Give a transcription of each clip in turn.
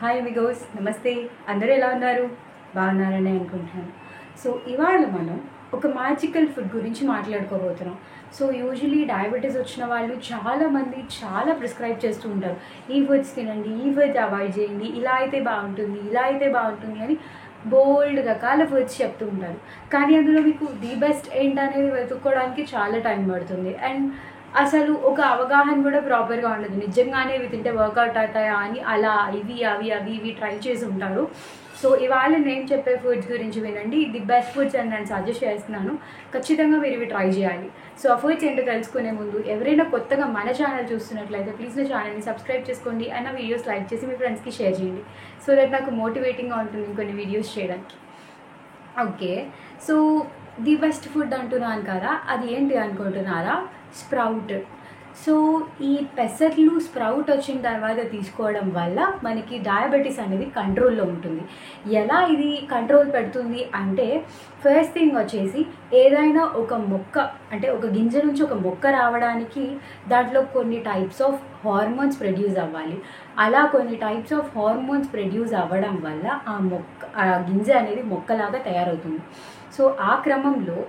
Hi Amigos, నమస్తే. అందరూ ఎలా ఉన్నారు? బాగున్నారని అనుకుంటున్నాను. సో ఇవాళ మనం ఒక మ్యాజికల్ ఫుడ్ గురించి మాట్లాడుకోబోతున్నాం. సో యూజువలీ డయాబెటీస్ వచ్చిన వాళ్ళు చాలామంది చాలా ప్రిస్క్రైబ్ చేస్తూ ఉంటారు. ఈ ఫుడ్స్ తినండి, ఈ ఫుడ్స్ అవాయిడ్ చేయండి, ఇలా అయితే బాగుంటుంది, ఇలా అయితే బాగుంటుంది అని బోల్డ్ రకాల ఫుడ్స్ చెప్తూ ఉంటారు. కానీ అందులో మీకు ది బెస్ట్ ఏంటనేది వెతుక్కోవడానికి చాలా టైం పడుతుంది. అండ్ అసలు ఒక అవగాహన కూడా ప్రాపర్గా ఉండదు. నిజంగానే ఇవి తింటే వర్కౌట్ అవుతాయా అని అలా ఇవి ట్రై చేసి ఉంటారు. సో ఇవాళ నేను చెప్పే ఫుడ్స్ గురించి వినండి. ది బెస్ట్ ఫుడ్స్ అని నేను సజెస్ట్ చేస్తున్నాను. ఖచ్చితంగా మీరు ఇవి ట్రై చేయాలి. సో ఆ ఫుడ్స్ ఏంటో తెలుసుకునే ముందు ఎవరైనా కొత్తగా మన ఛానల్ చూస్తున్నట్లయితే ప్లీజ్ నా ఛానల్ని సబ్స్క్రైబ్ చేసుకోండి అండ్ నా వీడియోస్ లైక్ చేసి మీ ఫ్రెండ్స్కి షేర్ చేయండి. సో దట్ నాకు మోటివేటింగ్గా ఉంటుంది ఇంకొన్ని వీడియోస్ చేయడానికి. Okay, so the best food అంటున్నాను కదా, అది ఏంటి అనుకుంటున్నారా? స్ప్రౌట్. సో ఈ పెసర్లు స్ప్రౌట్ వచ్చిన తర్వాత తీసుకోవడం వల్ల మనకి డయాబెటీస్ అనేది కంట్రోల్లో ఉంటుంది. ఎలా ఇది కంట్రోల్ పెడుతుంది అంటే, ఫస్ట్ థింగ్ వచ్చేసి ఏదైనా ఒక మొక్క అంటే ఒక గింజ నుంచి ఒక మొక్క రావడానికి దాంట్లో కొన్ని టైప్స్ ఆఫ్ హార్మోన్స్ ప్రొడ్యూస్ అవ్వాలి. అలా కొన్ని టైప్స్ ఆఫ్ హార్మోన్స్ ప్రొడ్యూస్ అవ్వడం వల్ల ఆ గింజ అనేది మొక్కలాగా తయారవుతుంది. సో ఆ క్రమంలో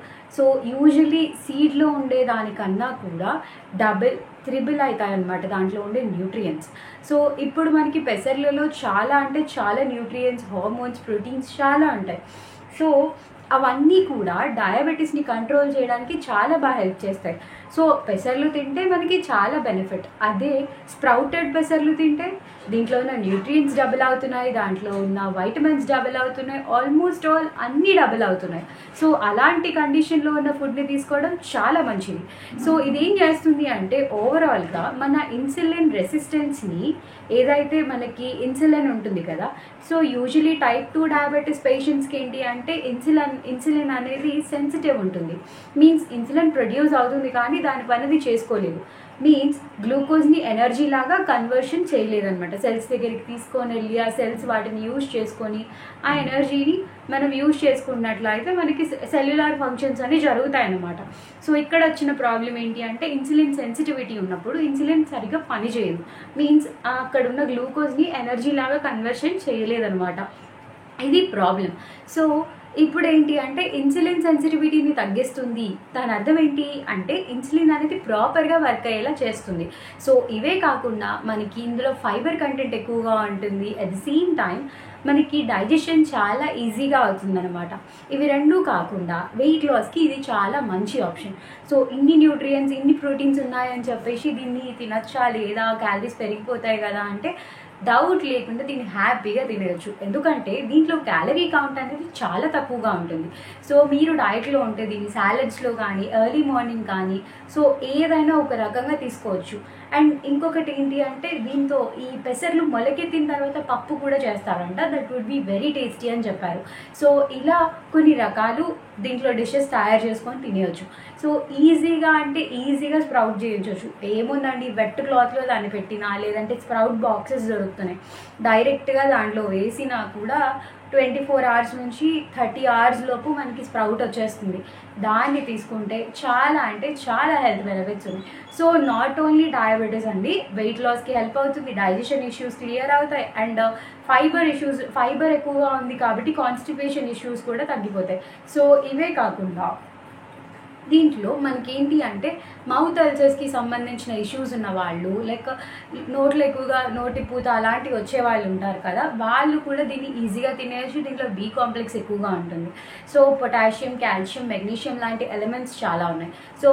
యూజువలీ సీడ్లో ఉండేదానికన్నా కూడా త్రిబుల్ అవుతాయి అన్నమాట దాంట్లో ఉండే న్యూట్రియంట్స్. సో ఇప్పుడు మనకి పెసర్లలో చాలా న్యూట్రియంట్స్, హార్మోన్స్, ప్రోటీన్స్ చాలా ఉంటాయి. సో అవన్నీ కూడా డయాబెటీస్ని కంట్రోల్ చేయడానికి చాలా బాగా హెల్ప్ చేస్తాయి. సో పెసర్లు తింటే మనకి చాలా బెనిఫిట్. అదే స్ప్రౌటెడ్ పెసర్లు తింటే దీంట్లో ఉన్న న్యూట్రియంట్స్ డబుల్ అవుతున్నాయి, దాంట్లో ఉన్న వైటమిన్స్ డబుల్ అవుతున్నాయి, ఆల్మోస్ట్ ఆల్ అన్నీ డబుల్ అవుతున్నాయి. సో అలాంటి కండిషన్లో ఉన్న ఫుడ్ని తీసుకోవడం చాలా మంచిది. సో ఇదేం చేస్తుంది అంటే ఓవరాల్గా మన ఇన్సులిన్ రెసిస్టెన్స్ని, ఏదైతే మనకి ఇన్సులిన్ ఉంటుంది కదా, సో యూజువలీ టైప్ 2 డయాబెటీస్ పేషెంట్స్కి ఏంటి అంటే ఇన్సులిన్ అనేది సెన్సిటివ్ ఉంటుంది. మీన్స్ ఇన్సులిన్ ప్రొడ్యూస్ అవుతుంది కానీ దాని పనిది చేసుకోలేదు. మీన్స్ గ్లూకోజ్ని ఎనర్జీ లాగా కన్వర్షన్ చేయలేదన్నమాట. సెల్స్ దగ్గరికి తీసుకొని వెళ్ళి ఆ సెల్స్ వాటిని యూజ్ చేసుకొని ఆ ఎనర్జీని మనం యూజ్ చేసుకున్నట్లయితే మనకి సెల్యులార్ ఫంక్షన్స్ అనేవి జరుగుతాయన్నమాట. సో ఇక్కడ వచ్చిన ప్రాబ్లం ఏంటి అంటే, ఇన్సులిన్ సెన్సిటివిటీ ఉన్నప్పుడు ఇన్సులిన్ సరిగ్గా పనిచేయదు. మీన్స్ అక్కడ ఉన్న గ్లూకోజ్ని ఎనర్జీ లాగా కన్వర్షన్ చేయలేదన్నమాట. ఇది ప్రాబ్లం. సో ఇప్పుడు ఏంటి అంటే ఇన్సులిన్ సెన్సిటివిటీని తగ్గిస్తుంది. దాని అర్థం ఏంటి అంటే ఇన్సులిన్ అనేది ప్రాపర్గా వర్క్ అయ్యేలా చేస్తుంది. సో ఇవే కాకుండా మనకి ఇందులో ఫైబర్ కంటెంట్ ఎక్కువగా ఉంటుంది. అట్ ది సేమ్ టైం మనకి డైజెషన్ చాలా ఈజీగా అవుతుందన్నమాట. ఇవి రెండూ కాకుండా వెయిట్ లాస్కి ఇది చాలా మంచి ఆప్షన్. సో ఇన్ని న్యూట్రియంట్స్, ఇన్ని ప్రోటీన్స్ ఉన్నాయని చెప్పేసి దీన్ని తినచ్చా లేదా, క్యాలరీస్ పెరిగిపోతాయి కదా అంటే డౌట్ లేకుండా దీన్ని హ్యాపీగా తినేయచ్చు. ఎందుకంటే దీంట్లో క్యాలరీ కౌంట్ అనేది చాలా తక్కువగా ఉంటుంది. సో మీరు డైట్లో ఉంటే దీన్ని సాలడ్స్లో కానీ, ఎర్లీ మార్నింగ్ కానీ, సో ఏదైనా ఒక రకంగా తీసుకోవచ్చు. అండ్ ఇంకొకటి ఏంటి అంటే, దీంతో ఈ పెసర్లు మొలకెత్తిన తర్వాత పప్పు కూడా చేస్తారంట. That would be very tasty అని చెప్పారు. సో ఇలా కొన్ని రకాలు దీంట్లో డిషెస్ తయారు చేసుకొని తినేయచ్చు. సో ఈజీగా స్ప్రౌట్ చేయొచ్చు. ఏముందండి, వెట్ క్లాత్లో దాన్ని పెట్టినా, లేదంటే స్ప్రౌట్ బాక్సెస్ దొరుకుతున్నాయి, డైరెక్ట్గా దాంట్లో వేసినా కూడా 24 hours నుంచి 30 hours లోపు మనకి స్ప్రౌట్ వచ్చేస్తుంది. దాన్ని తీసుకుంటే చాలా హెల్త్ బెనిఫిట్స్ ఉన్నాయి. సో నాట్ ఓన్లీ డయాబెటీస్ అండి, వెయిట్ లాస్కి హెల్ప్ అవుతుంది, డైజెషన్ ఇష్యూస్ క్లియర్ అవుతాయి, అండ్ ఫైబర్ ఎక్కువగా ఉంది కాబట్టి కాన్స్టిపేషన్ ఇష్యూస్ కూడా తగ్గిపోతాయి. సో ఇవే కాకుండా దీంట్లో మనకేంటి అంటే మౌత్ అల్సర్స్కి సంబంధించిన ఇష్యూస్ ఉన్న వాళ్ళు, లైక్ నోట్లో ఎక్కువగా నోటిపూత అలాంటివి వచ్చే వాళ్ళు ఉంటారు కదా, వాళ్ళు కూడా దీన్ని ఈజీగా తినేసి. దీంట్లో బి కాంప్లెక్స్ ఎక్కువగా ఉంటుంది. సో పొటాషియం, కాల్షియం, మెగ్నీషియం లాంటి ఎలిమెంట్స్ చాలా ఉన్నాయి. సో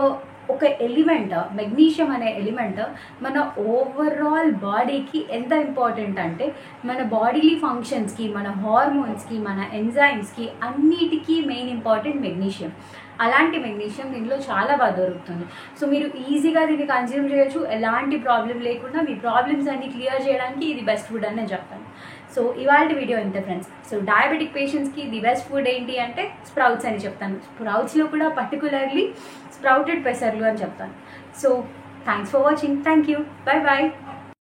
ఒక ఎలిమెంట్, మెగ్నీషియం అనే ఎలిమెంట్ మన ఓవరాల్ బాడీకి ఎంత ఇంపార్టెంట్ అంటే, మన బాడీలీ ఫంక్షన్స్కి, మన హార్మోన్స్కి, మన ఎంజైమ్స్కి అన్నిటికీ మెయిన్ ఇంపార్టెంట్ మెగ్నీషియం. అలాంటి మెగ్నీషియం దీంట్లో చాలా బాగా దొరుకుతుంది. సో మీరు ఈజీగా దీన్ని కన్జ్యూమ్ చేయొచ్చు, ఎలాంటి ప్రాబ్లం లేకుండా. మీ ప్రాబ్లమ్స్ అన్ని క్లియర్ చేయడానికి ఇది బెస్ట్ ఫుడ్ అని నేను చెప్తాను. సో ఇవాళ వీడియో ఇంతే ఫ్రెండ్స్. సో డయాబెటిక్ పేషెంట్స్కి ది బెస్ట్ ఫుడ్ ఏంటి అంటే స్ప్రౌట్స్ అని చెప్తాను. స్ప్రౌట్స్లో కూడా పర్టికులర్లీ స్ప్రౌటెడ్ పెసర్లు అని చెప్తాను. So thanks for watching. Thank you. Bye bye.